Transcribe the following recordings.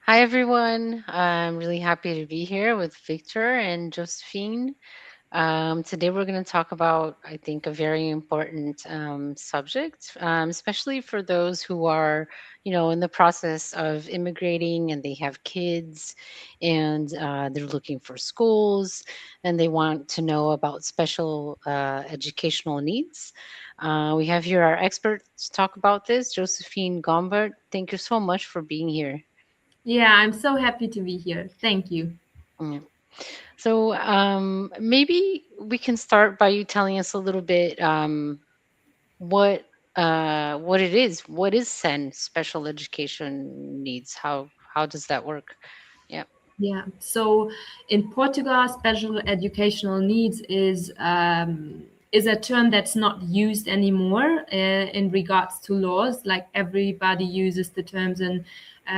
Hi, everyone. I'm really happy to be here with Victor and Josephine. Today, we're going to talk about, I think, a very important subject, especially for those who are, in the process of immigrating and they have kids and they're looking for schools and they want to know about special educational needs. We have here our expert to talk about this, Josephine Gombert. Thank you so much for being here. Yeah, I'm so happy to be here. Thank you. Yeah. So maybe we can start by you telling us a little bit what what it is. What is SEN, special education needs? How does that work? Yeah. Yeah, so in Portugal, special educational needs is a term that's not used anymore in regards to laws. Like everybody uses the terms, and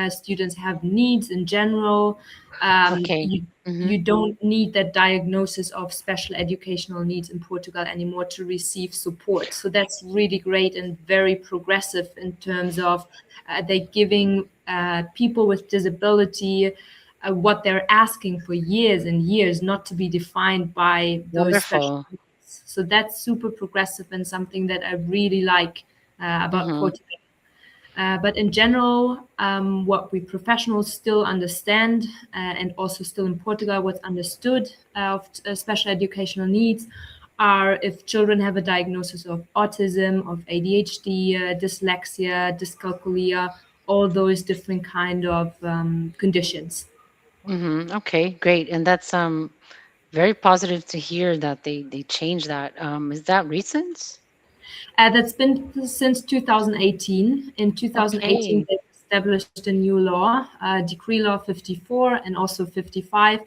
students have needs in general. Okay. You Mm-hmm. you don't need that diagnosis of special educational needs in Portugal anymore to receive support. So that's really great and very progressive in terms of they giving people with disability what they're asking for years and years, not to be defined by those special Wonderful. needs. So that's super progressive and something that I really like about Mm-hmm. Portugal. But in general, what we professionals still understand, and also still in Portugal, what's understood of special educational needs are if children have a diagnosis of autism, of ADHD, dyslexia, dyscalculia, all those different kind of conditions. Mm-hmm. Okay, great. And that's very positive to hear that they changed that. Is that recent? That's been since 2018. In 2018, Okay. they established a new law, Decree Law 54 and also 55,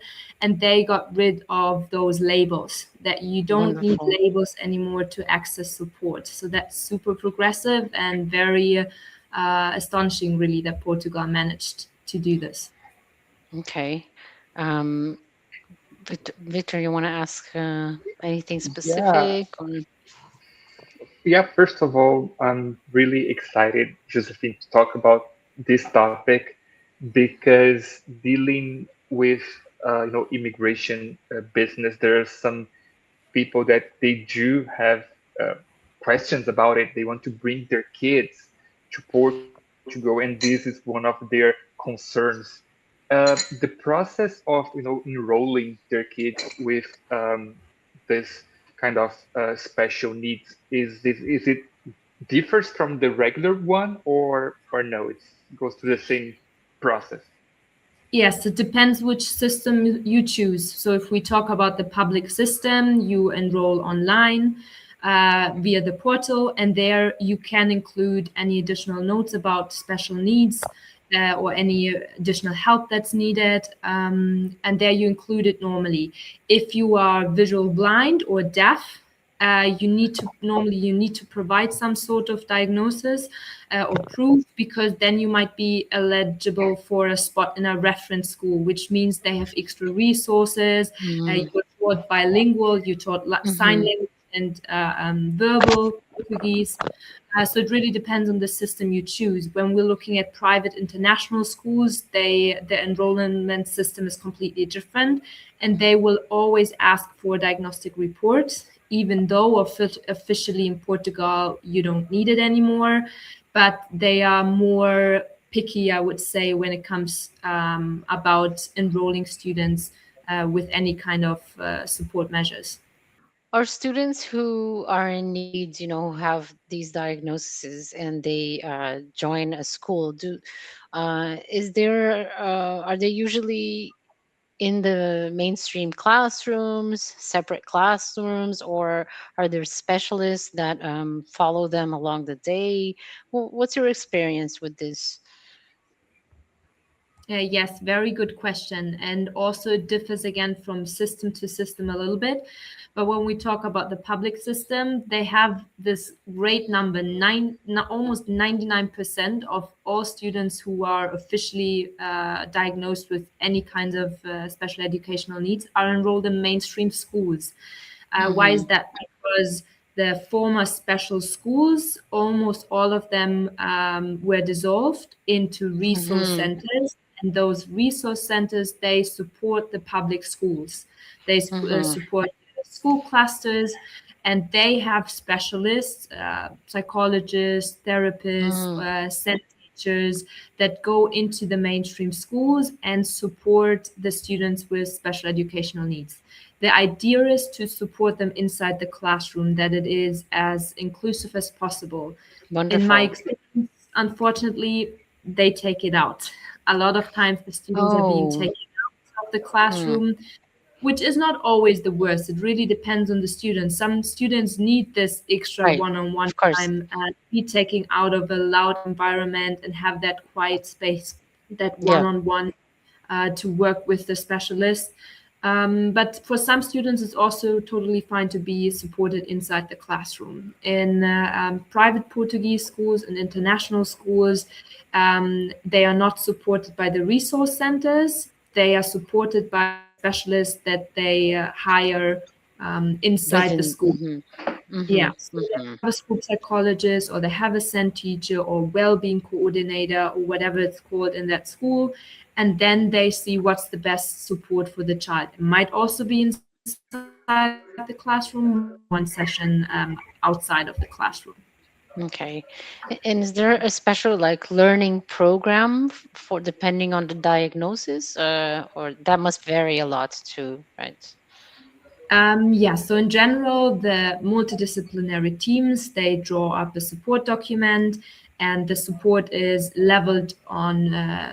and they got rid of those labels that you don't need Wonderful. labels anymore to access support. So that's super progressive and very astonishing, really, that Portugal managed to do this. Okay. Um, Victor, you want to ask anything Yeah, specific? Or... yeah. First of all, I'm really excited, Josephine, to talk about this topic because dealing with immigration business, there are some people that they do have uh, questions about it. They want to bring their kids to Portugal, and this is one of their concerns. The process of enrolling their kids with this kind of special needs is it differs from the regular one or no? It goes through the same process. Yes, it depends which system you choose. So if we talk about the public system, you enroll online via the portal, and there you can include any additional notes about special needs or any additional help that's needed, and there you include it normally. If you are visual blind or deaf, you need to provide some sort of diagnosis or proof, because then you might be eligible for a spot in a reference school, which means they have extra resources. You're taught bilingual, you're taught sign Mm-hmm. language and verbal Portuguese. So it really depends on the system you choose. When we're looking at private international schools, the enrollment system is completely different, and they will always ask for a diagnostic report, even though officially in Portugal you don't need it anymore. But they are more picky, I would say, when it comes about enrolling students with any kind of support measures. Are students who are in needs, who have these diagnoses and they join a school, are they usually in the mainstream classrooms, separate classrooms, or are there specialists that follow them along the day? What's your experience with this? Yes, very good question. And also it differs again from system to system a little bit. But when we talk about the public system, they have this great number, almost 99% of all students who are officially diagnosed with any kind of special educational needs are enrolled in mainstream schools. Why Mm-hmm. is that? Because the former special schools, almost all of them were dissolved into resource Mm-hmm. centers, and those resource centers, they support the public schools. They Mm-hmm. support school clusters, and they have specialists, psychologists, therapists, Mm-hmm. SEND teachers that go into the mainstream schools and support the students with special educational needs. The idea is to support them inside the classroom, that it is as inclusive as possible. In my Wonderful. experience, unfortunately, they take it out. A lot of times the students are being Oh, taken out of the mm, classroom, which is not always the worst. It really depends on the students. Some students need this extra right. one-on-one Of course. time and be taken out of a loud environment and have that quiet space, that Yeah. one-on-one to work with the specialist. But for some students, it's also totally fine to be supported inside the classroom. In private Portuguese schools and international schools, they are not supported by the resource centers. They are supported by specialists that they hire inside the Within. school. Mm-hmm. Yeah, Mm-hmm. so they Mm-hmm. have a school psychologist or they have a SEND teacher or well-being coordinator or whatever it's called in that school, and then they see what's the best support for the child. It might also be inside the classroom, might be one session outside of the classroom. Okay. And is there a special like learning program for depending on the diagnosis, or that must vary a lot too, right? Yeah, so in general, the multidisciplinary teams, they draw up a support document, and the support is leveled on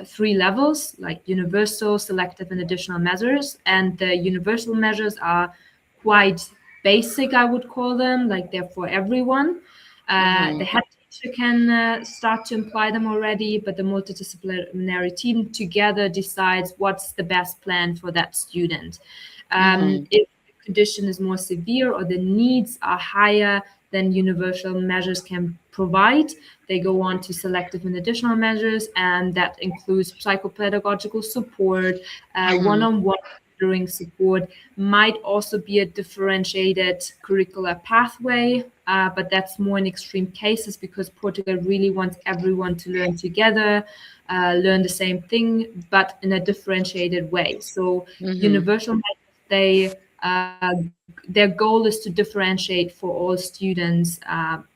three levels, like universal, selective, and additional measures. And the universal measures are quite basic, I would call them, like they're for everyone. Mm-hmm. The head teacher can start to imply them already, but the multidisciplinary team together decides what's the best plan for that student. Mm-hmm. If the condition is more severe or the needs are higher than universal measures can provide, they go on to selective and additional measures, and that includes psychopedagogical support, Mm-hmm. one-on-one tutoring support, might also be a differentiated curricular pathway, but that's more in extreme cases because Portugal really wants everyone to learn together, learn the same thing, but in a differentiated way. So Mm-hmm. universal measures, their goal is to differentiate for all students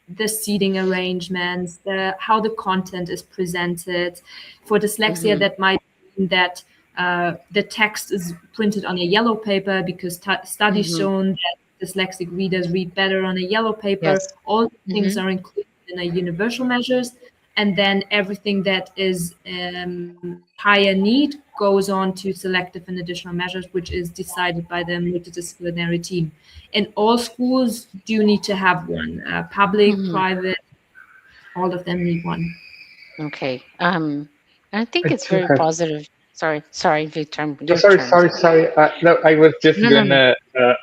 the seating arrangements, how the content is presented. For dyslexia, Mm-hmm. that might mean that the text is printed on a yellow paper because studies Mm-hmm. shown that dyslexic readers read better on a yellow paper. Yes. All things Mm-hmm. are included in a universal measures, and then everything that is of higher need goes on to selective and additional measures, which is decided by the multidisciplinary team. And all schools do need to have one, public, Mm-hmm. private, all of them need one. Okay. I think I it's do very have. positive. Sorry, Victor. No, Your sorry, turn. sorry, sorry. No, I was just No, no, no. gonna.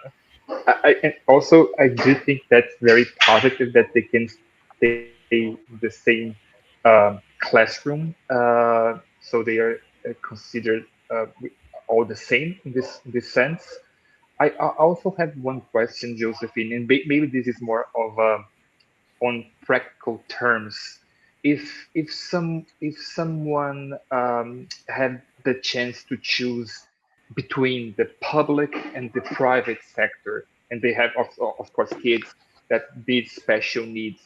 And also, I do think that's very positive that they can stay in the same classroom. So they are considered all the same in this sense. I also have one question, Josephine, and maybe this is more of on practical terms. If someone had the chance to choose between the public and the private sector, and they have of course kids that need special needs,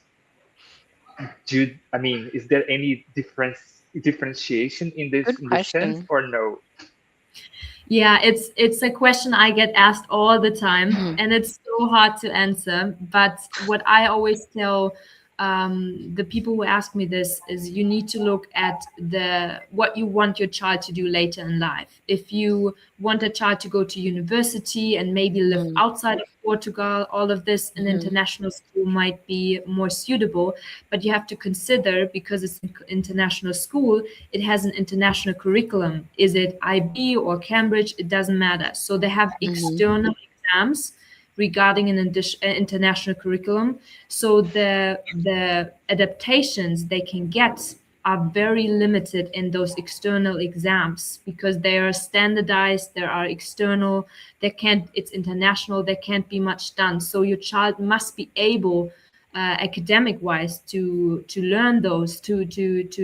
is there any differentiation in this Good in this sense question. or no? Yeah, it's a question I get asked all the time, Mm-hmm. and it's so hard to answer. But what I always tell the people who ask me this is you need to look at the what you want your child to do later in life. If you want a child to go to university and maybe live Mm-hmm. outside of Portugal, all of this, an Mm-hmm. international school might be more suitable. But you have to consider, because it's an international school, it has an international curriculum. Is it IB or Cambridge? It doesn't matter. So they have Mm-hmm. external exams regarding an international curriculum. So the adaptations they can get are very limited in those external exams because they are standardized, there are external, there can't, it's international, there can't be much done. So your child must be able academic wise to learn those, to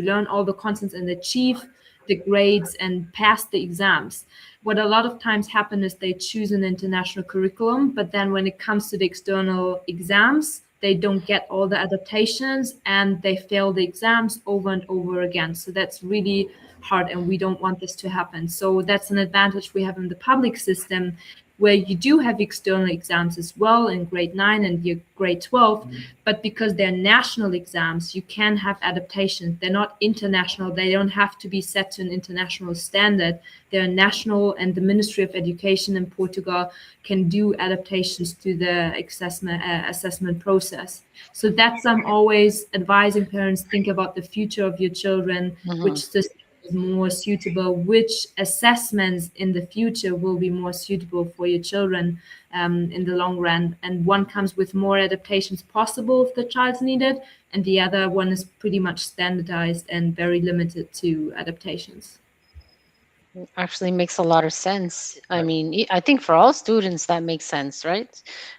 learn all the concepts and achieve the grades and pass the exams. What a lot of times happen is they choose an international curriculum, but then when it comes to the external exams, they don't get all the adaptations and they fail the exams over and over again. So that's really hard, and we don't want this to happen. So that's an advantage we have in the public system, where you do have external exams as well in grade 9 and your grade 12, but because they're national exams, you can have adaptations. They're not international. They don't have to be set to an international standard. They're national, and the Ministry of Education in Portugal can do adaptations to the assessment process. So that's I'm always advising parents, think about the future of your children, Hmm. which system is more suitable, which assessments in the future will be more suitable for your children in the long run. And one comes with more adaptations possible if the child's needed, and the other one is pretty much standardized and very limited to adaptations. Actually makes a lot of sense. I mean, I think for all students that makes sense, right?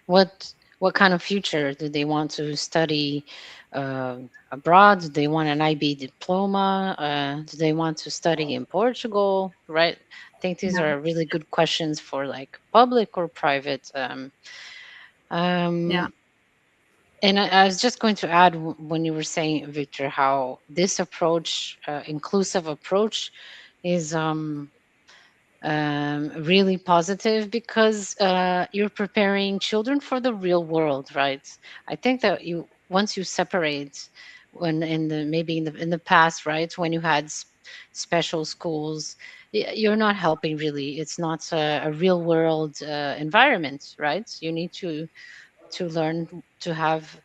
What kind of future do they want to study abroad? Do they want an IB diploma? Do they want to study in Portugal? Right? I think these Yeah, are really good questions for like public or private. yeah, Um, and I was just going to add when you were saying, Victor, how this approach, inclusive approach, is really positive because you're preparing children for the real world, right? I think that you once you separate, when in the maybe in the past, right, when you had special schools, you're not helping really. It's not a real world environment, right? You need to learn to have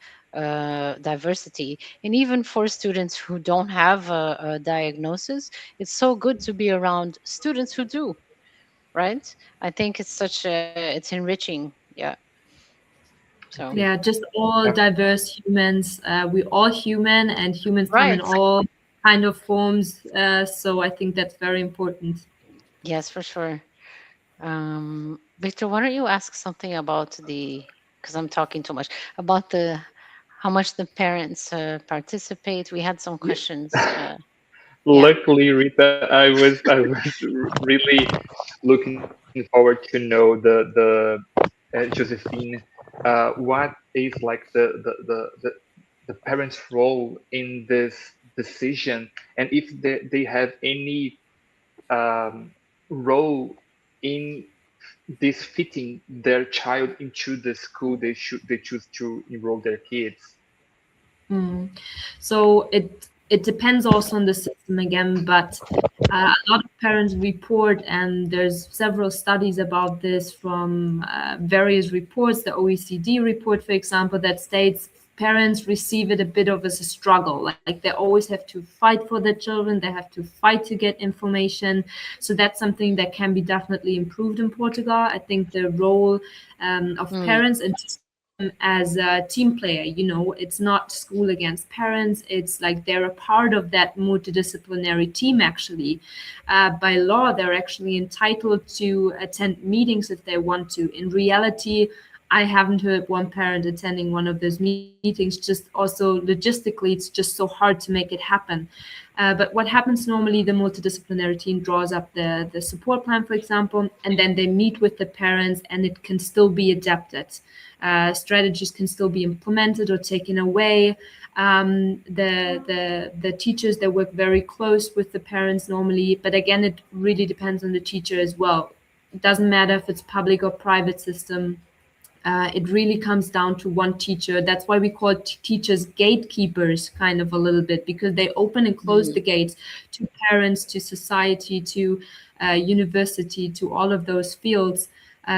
diversity, and even for students who don't have a diagnosis, it's so good to be around students who do, right? I think it's such a it's enriching. Yeah. So Okay. yeah, just all Yeah. diverse humans. We all human, and humans come in right. all kind of forms. So I think that's very important. Yes, for sure. Victor, why don't you ask something about the, because I'm talking too much, about the how much the parents participate. We had some Yeah. questions. Yeah. Luckily, Rita, I was really looking forward to know the Josephine, what is like the parents' role in this decision, and if they have any role in this fitting their child into the school they choose to enroll their kids. Mm. So it depends also on the system again, but a lot of parents report, and there's several studies about this from various reports. The OECD report, for example, that states parents receive it a bit of as a struggle. Like they always have to fight for their children, they have to fight to get information. So that's something that can be definitely improved in Portugal. I think the role of Mm, parents and as a team player, it's not school against parents, it's like they're a part of that multidisciplinary team. Actually, by law they're actually entitled to attend meetings if they want to. In reality, I haven't heard one parent attending one of those meetings. Just also logistically, it's just so hard to make it happen. But what happens normally, the multidisciplinary team draws up the support plan, for example, and then they meet with the parents, and it can still be adapted. Strategies can still be implemented or taken away. The teachers, they work very close with the parents normally, but again, it really depends on the teacher as well. It doesn't matter if it's public or private system. It really comes down to one teacher. That's why we call teachers gatekeepers, kind of a little bit, because they open and close mm, the gates to parents, to society, to university, to all of those fields.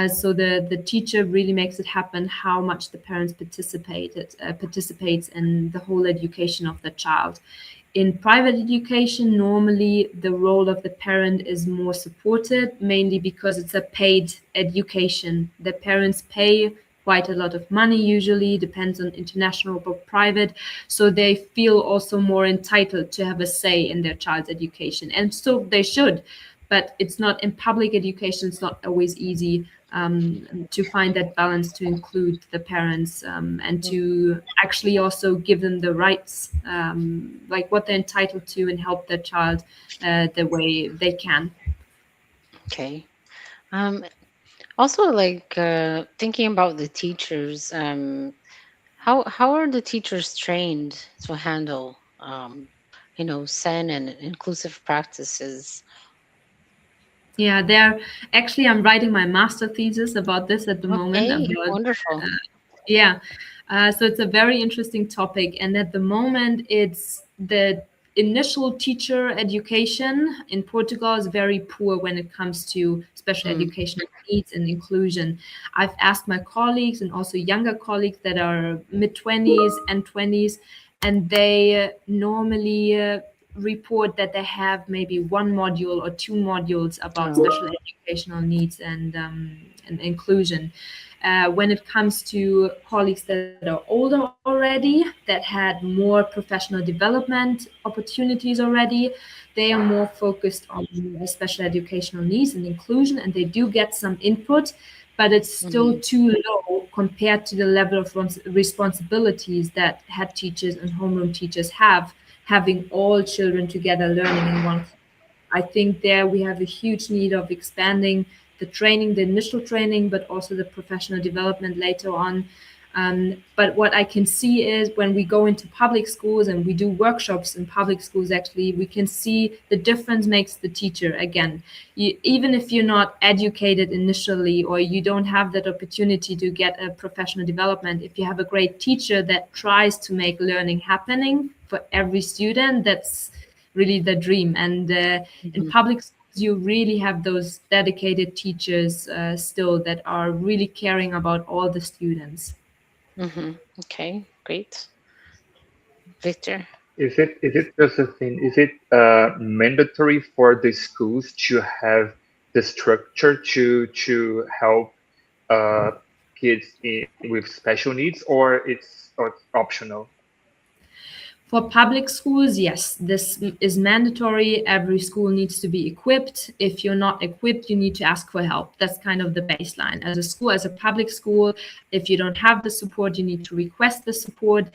So the teacher really makes it happen. How much the parents participates in the whole education of the child. In private education, normally the role of the parent is more supported, mainly because it's a paid education. The parents pay quite a lot of money, usually, depends on international or private. So they feel also more entitled to have a say in their child's education. And so they should. but it's not in public education. It's not always easy to find that balance to include the parents and to actually also give them the rights, like what they're entitled to, and help their child the way they can. Okay. Um, Also, like thinking about the teachers, how are the teachers trained to handle, SEN and inclusive practices? Yeah, they're actually, I'm writing my master thesis about this at the moment, Okay, about wonderful. yeah. So it's a very interesting topic. And at the moment, it's the initial teacher education in Portugal is very poor when it comes to special Mm, educational needs and inclusion. I've asked my colleagues and also younger colleagues that are mid 20s and 20s, and they normally report that they have maybe one module or two modules about oh, special educational needs and inclusion. When it comes to colleagues that are older already, that had more professional development opportunities already, they are more focused on the special educational needs and inclusion, and they do get some input, but it's still hmm, too low compared to the level of responsibilities that head teachers and homeroom teachers have, having all children together learning in one. I think there we have a huge need of expanding the training, the initial training, but also the professional development later on. But what I can see is when we go into public schools and we do workshops in public schools, actually, we can see the difference makes the teacher. Again, even if you're not educated initially or you don't have that opportunity to get a professional development, if you have a great teacher that tries to make learning happening for every student, that's really the dream. And in hmm, public schools, you really have those dedicated teachers still that are really caring about all the students. hmm. Okay, great. Victor? Is it Josephine? Is it mandatory for the schools to have the structure to help uh, kids with special needs, or it's optional? For public schools, yes, this is mandatory. Every school needs to be equipped. If you're not equipped, you need to ask for help. That's kind of the baseline. As a school, as a public school, if you don't have the support, you need to request the support.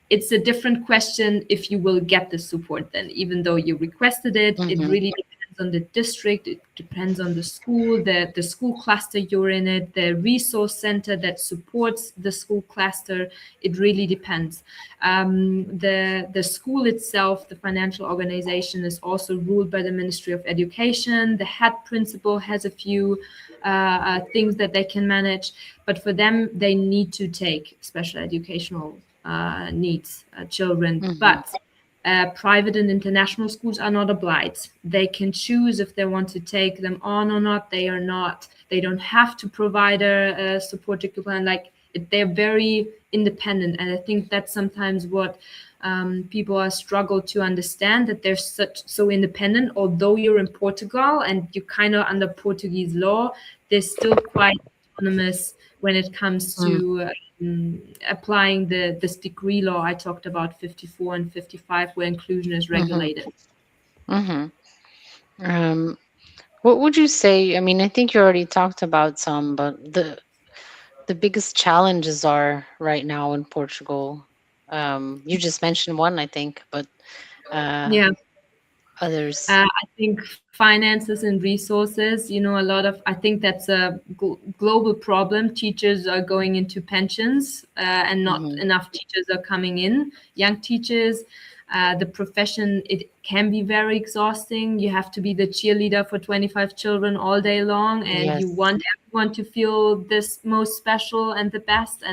It's a different question if you will get the support then. Even though you requested it, it Hmm, really depends on the district, it depends on the school, the school cluster you're in it, the resource center that supports the school cluster. It really depends. The school itself, the financial organization, is also ruled by the Ministry of Education. The head principal has a few things that they can manage, but for them, they need to take special educational needs children. hmm. But private and international schools are not obliged. They can choose if they want to take them on or not. They are not. They don't have to provide a supportive plan. Like they're very independent, and I think that's sometimes what people are struggle to understand, that they're so independent. Although you're in Portugal and you're kind of under Portuguese law, they're still quite autonomous when it comes Mm, to applying this degree law I talked about, 54 and 55, where inclusion is hmm, regulated. hmm. Um, what would you say? I mean, I think you already talked about some, but the biggest challenges are right now in Portugal. You just mentioned one, I think, but uh, Yeah. others. I think finances and resources, a lot of, I think that's a global problem. Teachers are going into pensions and not Hmm, enough teachers are coming in, young teachers. The profession, it can be very exhausting. You have to be the cheerleader for 25 children all day long, and you yes. want everyone to feel this most special and the best.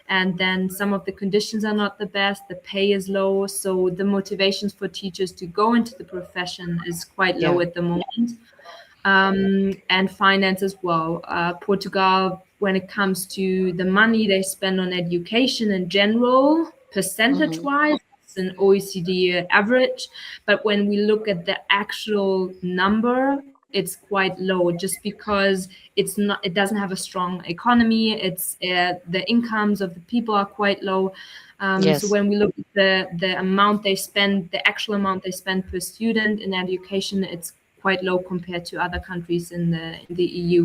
And then some of the conditions are not the best, the pay is low, so the motivations for teachers to go into the profession is quite low Yeah. at the moment. And finance as well. Portugal, when it comes to the money they spend on education in general, percentage Hmm, wise, it's an OECD average. But when we look at the actual number, it's quite low just because it doesn't have a strong economy. The incomes of the people are quite low. So yes. when we look at the amount they spend, the actual amount they spend per student in education, it's quite low compared to other countries in the EU.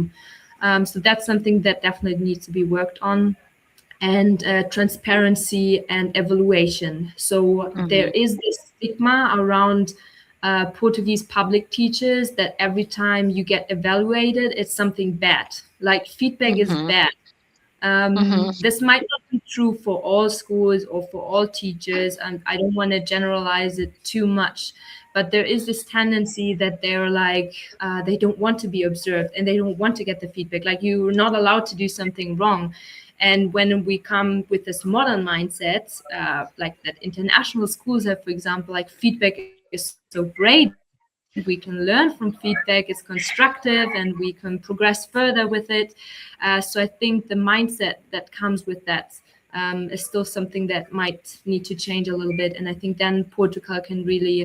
So that's something that definitely needs to be worked on. And transparency and evaluation. So there Mhm. is this stigma around Portuguese public teachers that every time you get evaluated, it's something bad. Like feedback is Mhm. bad. Mhm. This might not be true for all schools or for all teachers, and I don't want to generalize it too much. But there is this tendency that they're like, they don't want to be observed and they don't want to get the feedback. Like you're not allowed to do something wrong. And when we come with this modern mindset, like that international schools have, for example, like feedback is so great, we can learn from feedback, it's constructive, and we can progress further with it. So I think the mindset that comes with that is still something that might need to change a little bit. And I think then Portugal can really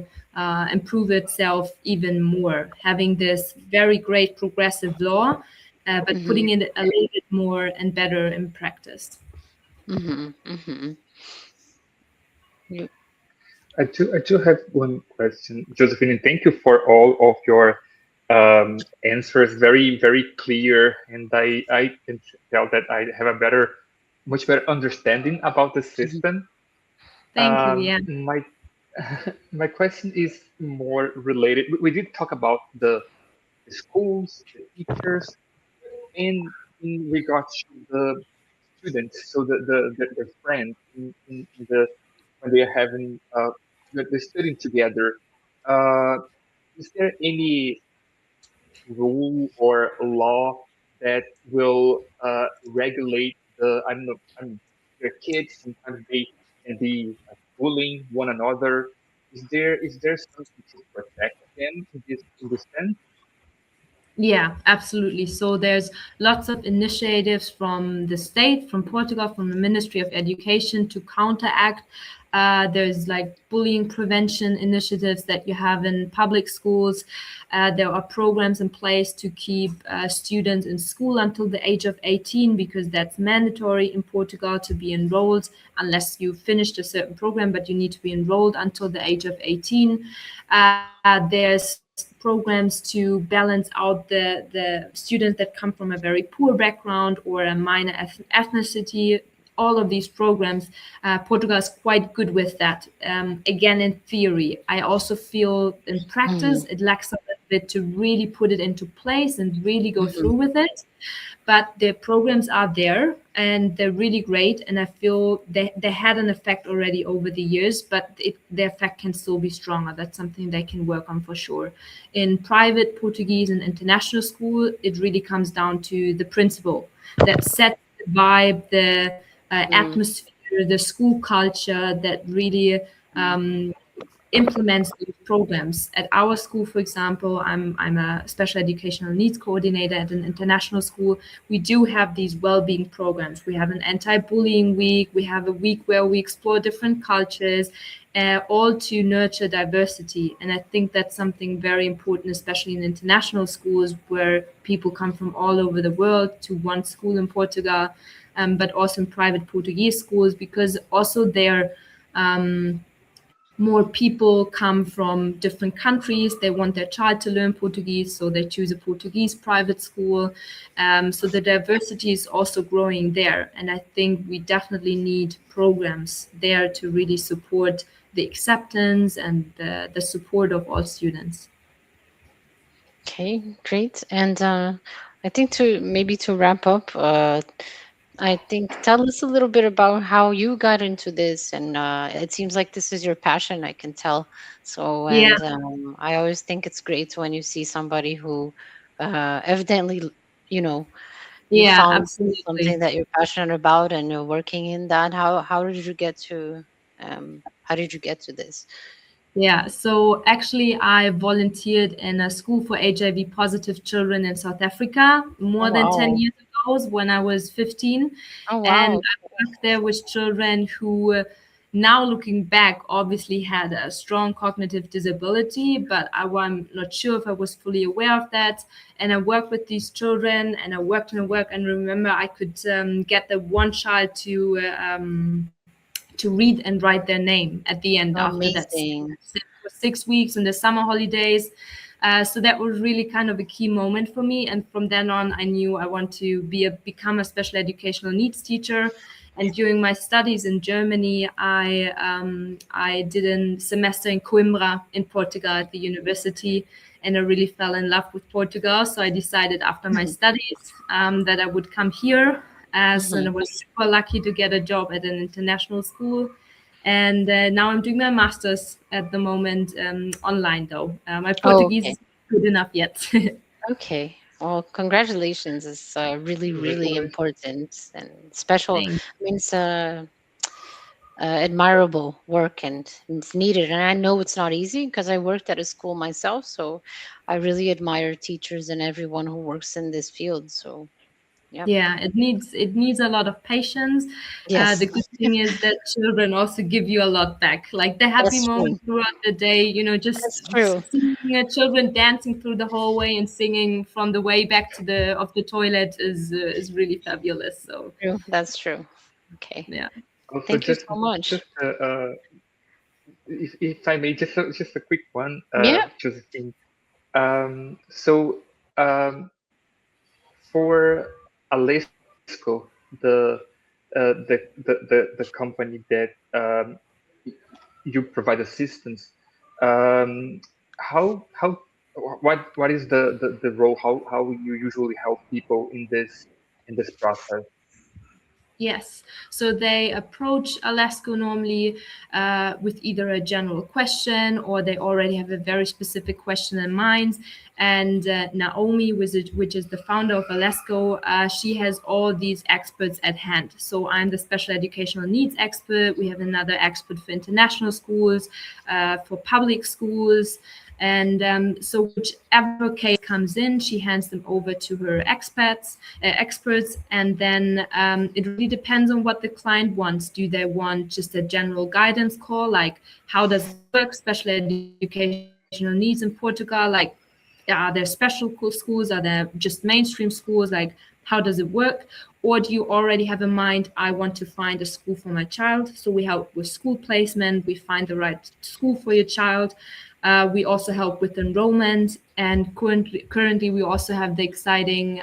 improve itself even more, having this very great progressive law, but putting Mhm. it a little bit more and better in practice. Mhm. Mhm. You- I do have one question, Josephine, and thank you for all of your answers. Very, very clear, and I can tell that I have a much better understanding about the mhm. system. Thank you. Yeah. My my question is more related. We did talk about the schools, the teachers, and in regards to the students, so the friends in the when they are having they're studying together. Uh, is there any rule or law that will regulate the I don't know their kids? Sometimes they can be bullying one another. Is there something to protect them in this sense? Yeah, absolutely. So there's lots of initiatives from the state, from Portugal, from the Ministry of Education to counteract. There's like bullying prevention initiatives that you have in public schools. There are programs in place to keep students in school until the age of 18 because that's mandatory in Portugal to be enrolled unless you finished a certain program, but you need to be enrolled until the age of 18. There's programs to balance out the students that come from a very poor background or a minor ethnicity. All of these programs, Portugal is quite good with that. Again, in theory, I also feel in practice Mhm. it lacks a little bit to really put it into place and really go Mhm. through with it. But the programs are there and they're really great. And I feel they had an effect already over the years, but the effect can still be stronger. That's something they can work on for sure. In private Portuguese and international school, it really comes down to the principal that sets the vibe, the Mhm. atmosphere, the school culture that really um, implements these programs. At our school, for example, I'm a special educational needs coordinator at an international school. We do have these well-being programs. We have an anti-bullying week. We have a week where we explore different cultures, all to nurture diversity. And I think that's something very important, especially in international schools where people come from all over the world to one school in Portugal, but also in private Portuguese schools, because also they're more people come from different countries. They want their child to learn Portuguese, so they choose a Portuguese private school. So the diversity is also growing there. And I think we definitely need programs there to really support the acceptance and the support of all students. Okay, great. And I think to wrap up, I think tell us a little bit about how you got into this, and it seems like this is your passion. I can tell. So, Yeah, and I always think it's great when you see somebody who evidently, you know, you yeah, found absolutely. something that you're passionate about, and you're working in that. How did you get to how did you get to this? Yeah, so actually, I volunteered in a school for HIV positive children in South Africa Oh more than 10 wow! years ago when I was 15. Oh And wow! I worked there with children who, now looking back, obviously had a strong cognitive disability, but I'm not sure if I was fully aware of that. And I worked with these children and I worked and worked. And remember, I could get the one child to read and write their name at the end after that Amazing. for 6 weeks in the summer holidays. So that was really kind of a key moment for me. And from then on, I knew I want to become a special educational needs teacher. And during my studies in Germany, I did a semester in Coimbra in Portugal at the university, and I really fell in love with Portugal. So I decided after my Mhm. studies that I would come here. And I Mhm. was super lucky to get a job at an international school. And now I'm doing my master's at the moment online, though. My Oh, Portuguese okay. is not good enough yet. Okay. Well, congratulations. It's really, really Congratulations. important and special. Thanks. I mean, it's admirable work and it's needed. And I know it's not easy because I worked at a school myself. So I really admire teachers and everyone who works in this field. So, yeah. Yeah, it needs a lot of patience. Yes, The good thing is that children also give you a lot back, like the happy that's true. moments throughout the day. Just That's true. seeing children dancing through the hallway and singing from the way back to the toilet is really fabulous. So True. That's true. Okay. yeah, Also, Thank you just so much. just if I may, just a quick one, Yeah. Josephine. So for Alesco, the company that you provide assistance, um, how what is the role? How you usually help people in this process? yes. So they approach Alaska normally with either a general question or they already have a very specific question in mind. And Naomi, which is the founder of Alaska, she has all these experts at hand. So I'm the special educational needs expert. We have another expert for international schools, for public schools. And so, whichever case comes in, she hands them over to her experts, and then it really depends on what the client wants. Do they want just a general guidance call, like how does it work, special educational needs in Portugal, like are there special schools, are there just mainstream schools, like how does it work? Or do you already have in mind, I want to find a school for my child? So we help with school placement, we find the right school for your child. We also help with enrollment, and currently we also have the exciting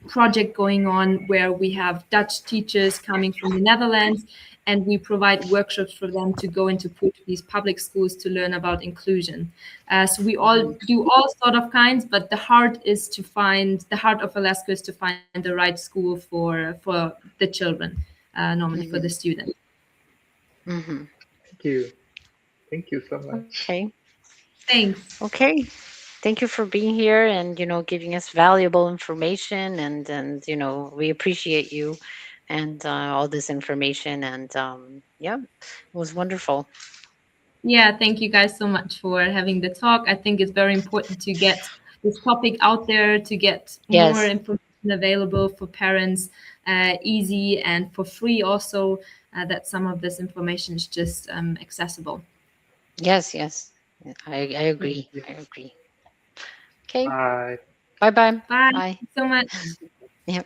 project going on where we have Dutch teachers coming from the Netherlands, and we provide workshops for them to go into Portuguese public schools to learn about inclusion. So we all Mhm. do all sort of kinds, but the heart of Alaska is to find the right school for the children, normally for the Mhm. students. Mhm. Thank you. Thank you so much. Okay. Thanks. Okay. Thank you for being here and giving us valuable information and we appreciate you and all this information and yeah, it was wonderful. Yeah, thank you guys so much for having the talk. I think it's very important to get this topic out there, to get more Yes. information available for parents, easy and for free also, that some of this information is just accessible. Yes, yes. Yeah, I agree. Yeah. I agree. Okay. Bye. Bye bye. Bye. Bye. Thank you so much. Yeah.